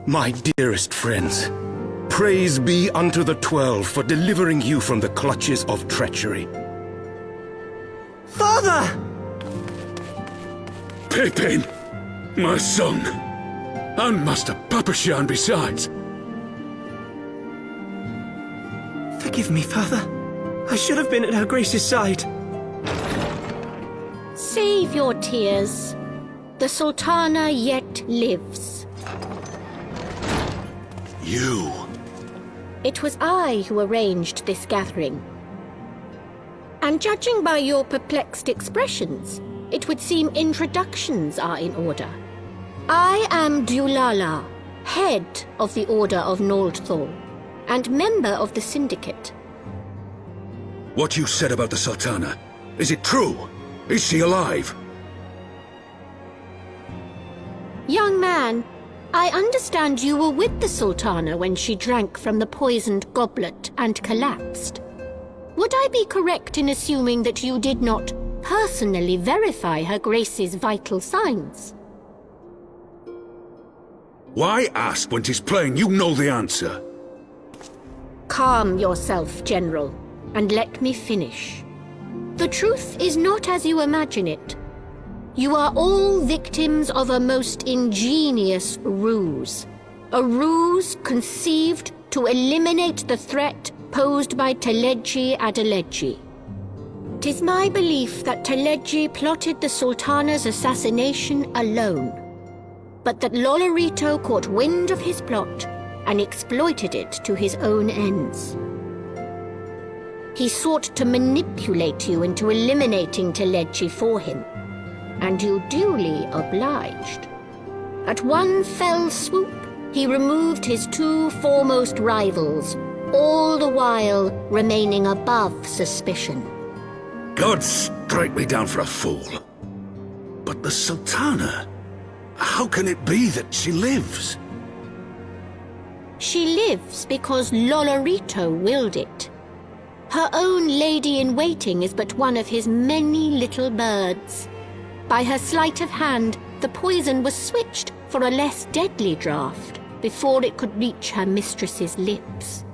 My dearest friends, praise be unto the 12 for delivering you from the clutches of treachery. Father! Pepin, my son, and Master Papashan besides. Forgive me, Father. I should have been at Her Grace's side. Save your tears. The Sultana yet lives. You? It was I who arranged this gathering. And judging by your perplexed expressions, it would seem introductions are in order. I am Dulala, head of the Order of Noldthal, and member of the Syndicate. What you said about the Sultana, is it true? Is she alive? Young man, I understand you were with the Sultana when she drank from the poisoned goblet and collapsed. Would I be correct in assuming that you did not personally verify Her Grace's vital signs? Why ask when 'tis plain you know the answer? Calm yourself, General, and let me finish. The truth is not as you imagine it. You are all victims of a most ingenious ruse. A ruse conceived to eliminate the threat posed by Teleji Adeleji. 'Tis my belief that Teleji plotted the Sultana's assassination alone, but that Lolorito caught wind of his plot and exploited it to his own ends. He sought to manipulate you into eliminating Teleji for him, and you duly obliged. At one fell swoop, he removed his two foremost rivals, all the while remaining above suspicion. God strike me down for a fool. But the Sultana, how can it be that she lives? She lives because Lolorito willed it. Her own lady-in-waiting is but one of his many little birds. By her sleight of hand, the poison was switched for a less deadly draught before it could reach her mistress's lips.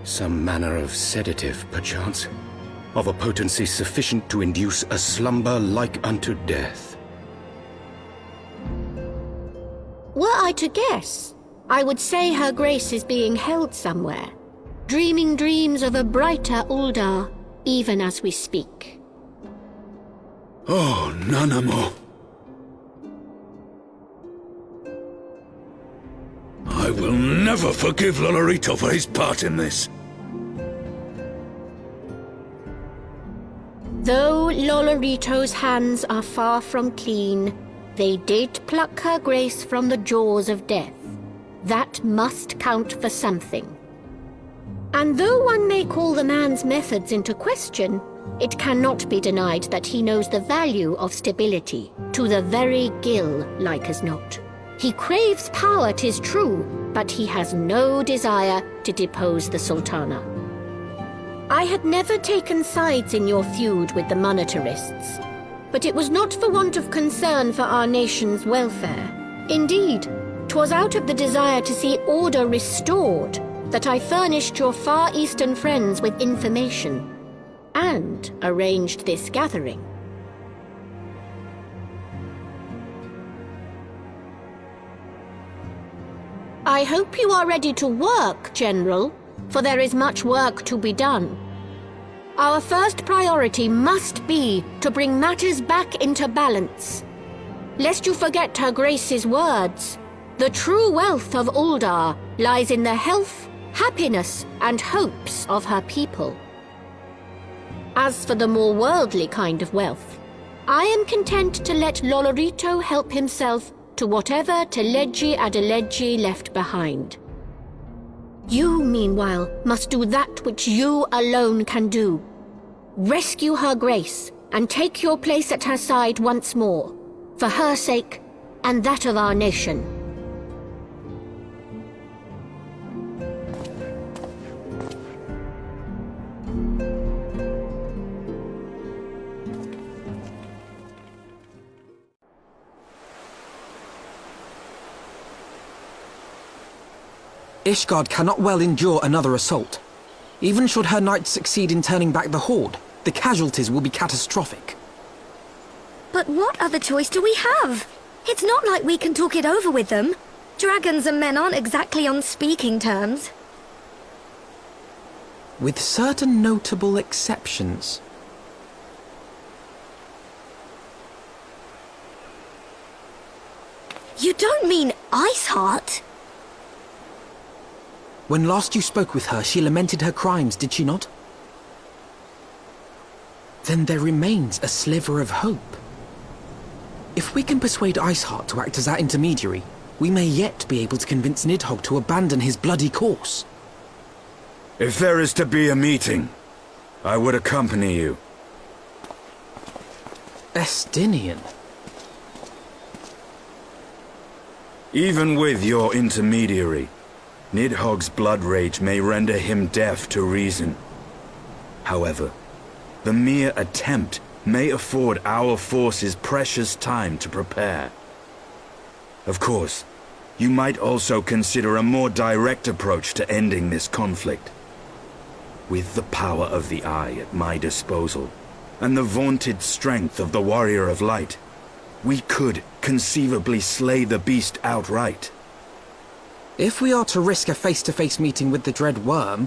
Some manner of sedative, perchance, of a potency sufficient to induce a slumber like unto death. Were I to guess, I would say Her Grace is being held somewhere, dreaming dreams of a brighter Uldar, even as we speak. Oh, Nanamo. I will never forgive Lolorito for his part in this. Though Lolorito's hands are far from clean, they did pluck Her Grace from the jaws of death. That must count for something. And though one may call the man's methods into question, it cannot be denied that he knows the value of stability, to the very gill, like as not. He craves power, 'tis true, but he has no desire to depose the Sultana. I had never taken sides in your feud with the monetarists, but it was not for want of concern for our nation's welfare. Indeed, 'twas out of the desire to see order restored that I furnished your Far Eastern friends with information and arranged this gathering. I hope you are ready to work, General, for there is much work to be done. Our first priority must be to bring matters back into balance. Lest you forget Her Grace's words, the true wealth of Uldar lies in the health, happiness, and hopes of her people. As for the more worldly kind of wealth, I am content to let Lolorito help himself to whatever Teleji Adeleji left behind. You, meanwhile, must do that which you alone can do. Rescue Her Grace and take your place at her side once more, for her sake and that of our nation. Ishgard cannot well endure another assault. Even should her knights succeed in turning back the Horde, the casualties will be catastrophic. But what other choice do we have? It's not like we can talk it over with them. Dragons and men aren't exactly on speaking terms. With certain notable exceptions. You don't mean Iceheart? When last you spoke with her, she lamented her crimes, did she not? Then there remains a sliver of hope. If we can persuade Iceheart to act as our intermediary, we may yet be able to convince Nidhogg to abandon his bloody course. If there is to be a meeting, I would accompany you. Estinian. Even with your intermediary, Nidhogg's blood rage may render him deaf to reason. However, the mere attempt may afford our forces precious time to prepare. Of course, you might also consider a more direct approach to ending this conflict. With the power of the Eye at my disposal, and the vaunted strength of the Warrior of Light, we could conceivably slay the beast outright. If we are to risk a face-to-face meeting with the Dread Worm,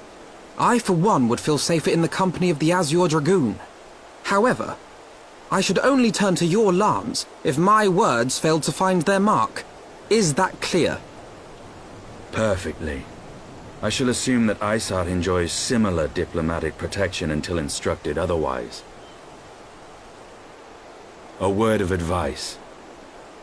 I for one would feel safer in the company of the Azure Dragoon. However, I should only turn to your lance if my words failed to find their mark. Is that clear? Perfectly. I shall assume that Iceheart enjoys similar diplomatic protection until instructed otherwise. A word of advice.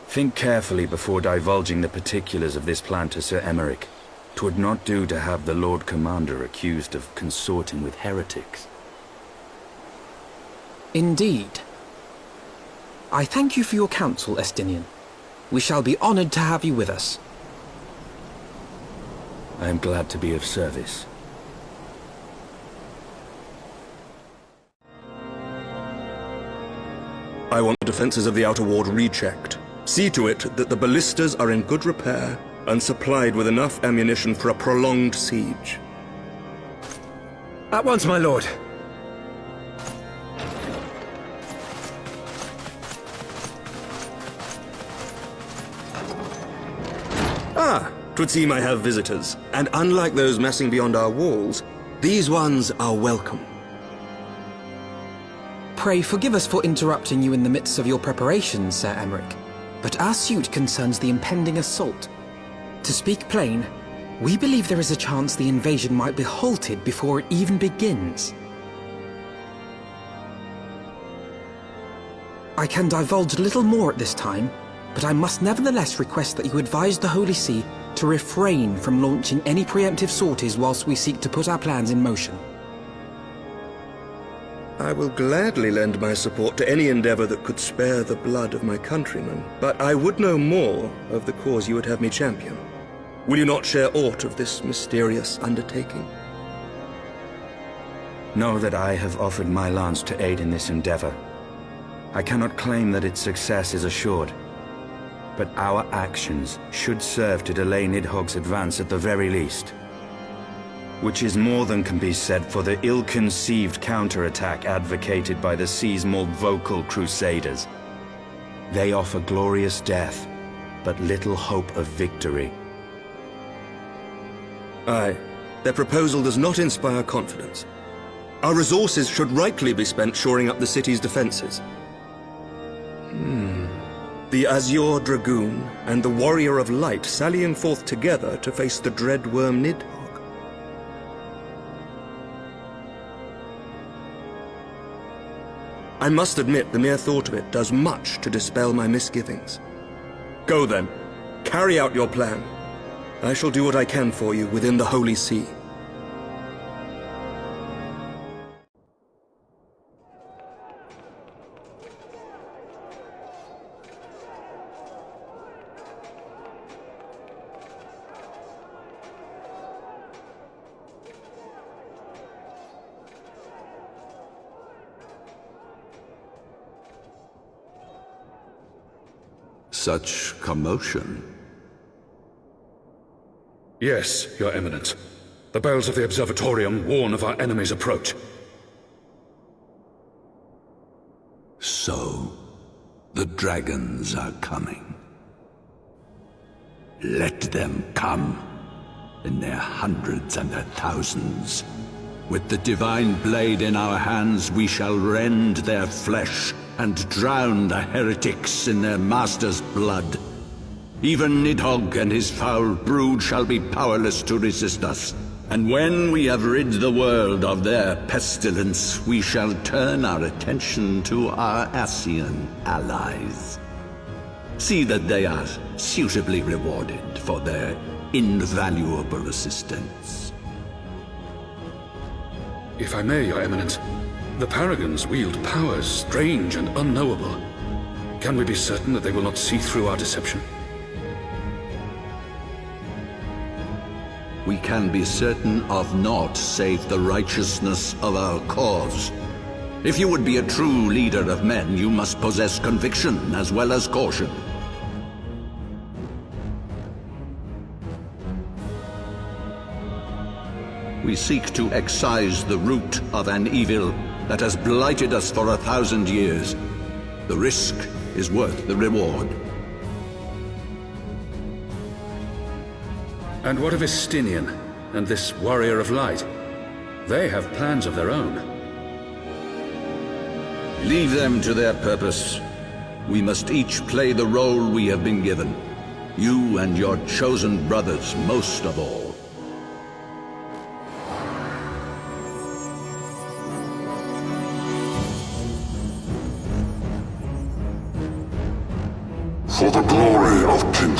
Think carefully before divulging the particulars of this plan to Sir Emeric. 'Twould not do to have the Lord Commander accused of consorting with heretics. Indeed. I thank you for your counsel, Estinian. We shall be honored to have you with us. I am glad to be of service. I want the defenses of the Outer Ward rechecked. See to it that the ballistas are in good repair and supplied with enough ammunition for a prolonged siege. At once, my lord. Ah, 'twould seem I have visitors, and unlike those massing beyond our walls, these ones are welcome. Pray forgive us for interrupting you in the midst of your preparations, Sir Emeric, but our suit concerns the impending assault. To speak plain, we believe there is a chance the invasion might be halted before it even begins. I can divulge little more at this time, but I must nevertheless request that you advise the Holy See to refrain from launching any preemptive sorties whilst we seek to put our plans in motion. I will gladly lend my support to any endeavor that could spare the blood of my countrymen, but I would know more of the cause you would have me champion. Will you not share aught of this mysterious undertaking? Know that I have offered my lance to aid in this endeavor. I cannot claim that its success is assured, but our actions should serve to delay Nidhogg's advance at the very least. Which is more than can be said for the ill-conceived counterattack advocated by the sea's more vocal crusaders. They offer glorious death, but little hope of victory. Aye, their proposal does not inspire confidence. Our resources should rightly be spent shoring up the city's defenses. The Azure Dragoon and the Warrior of Light sallying forth together to face the dread worm Nidhogg. I must admit the mere thought of it does much to dispel my misgivings. Go then, carry out your plan. I shall do what I can for you within the Holy See. Such commotion. Yes, Your Eminence. The bells of the Observatorium warn of our enemy's approach. So, the dragons are coming. Let them come, in their hundreds and their thousands. With the divine blade in our hands, we shall rend their flesh and drown the heretics in their master's blood. Even Nidhogg and his foul brood shall be powerless to resist us. And when we have rid the world of their pestilence, we shall turn our attention to our Ascian allies. See that they are suitably rewarded for their invaluable assistance. If I may, Your Eminence, the Paragons wield powers strange and unknowable. Can we be certain that they will not see through our deception? We can be certain of naught save the righteousness of our cause. If you would be a true leader of men, you must possess conviction as well as caution. We seek to excise the root of an evil that has blighted us for 1,000 years. The risk is worth the reward. And what of Estinian and this Warrior of Light? They have plans of their own. Leave them to their purpose. We must each play the role we have been given. You and your chosen brothers most of all. For the glory of King